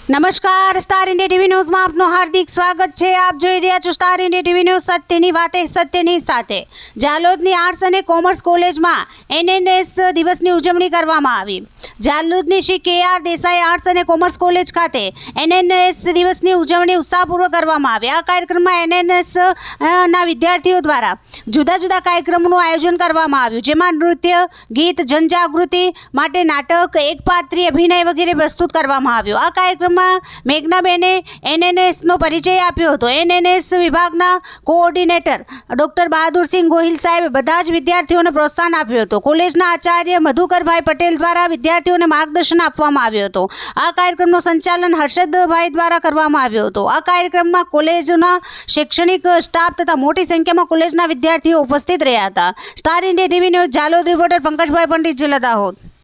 નમસ્કાર, star India TV ન્યૂઝમાં આપનું હાર્દિક સ્વાગત છે। આપ જોઈ રહ્યા છો સ્ટાર ઇન્ડિયા ટીવી ન્યૂઝ, સત્યની વાતે સત્યની સાથે। જાલોદની આર્ટ્સ અને કોમર્સ કોલેજમાં એનએનએસ દિવસની ઉજવણી કરવામાં આવી। જાલોદની શ્રી કે.આર. દેસાઈ આર્ટ્સ અને કોમર્સ કોલેજ ખાતે એનએનએસ દિવસની ઉજવણી ઉત્સાહપૂર્વક કરવામાં આવી। આ કાર્યક્રમમાં એનએનએસ ના વિદ્યાર્થીઓ દ્વારા જુદા જુદા કાર્યક્રમોનું આયોજન કરવામાં આવ્યું, જેમાં નૃત્ય, ગીત, જનજાગૃતિ માટે નાટક, એકપાત્રીય અભિનય વગેરે પ્રસ્તુત કરવામાં આવ્યું। આ કાર્યક્રમમાં મેઘનાબેને એનએનએસનો પરિચય આપ્યો હતો। એનએનએસ વિભાગના કોઓર્ડિનેટર ડૉક્ટર બહાદુરસિંહ ગોહિલ સાહેબે બધા જ વિદ્યાર્થીઓને પ્રોત્સાહન આપ્યું હતું। કોલેજના આચાર્ય મધુકરભાઈ પટેલ દ્વારા વિદ્યાર્થીઓને માર્ગદર્શન આપવામાં આવ્યું હતું। આ કાર્યક્રમનું સંચાલન હર્ષદભાઈ દ્વારા કરવામાં આવ્યું હતું। આ કાર્યક્રમમાં કોલેજના શૈક્ષણિક સ્ટાફ તથા મોટી સંખ્યામાં કોલેજના વિદ્યાર્થીઓ ઉપસ્થિત રહ્યા હતા। Star India TV news Jhalod reporter Pankajbhai Pandit, જિલ્લા દાહોદ।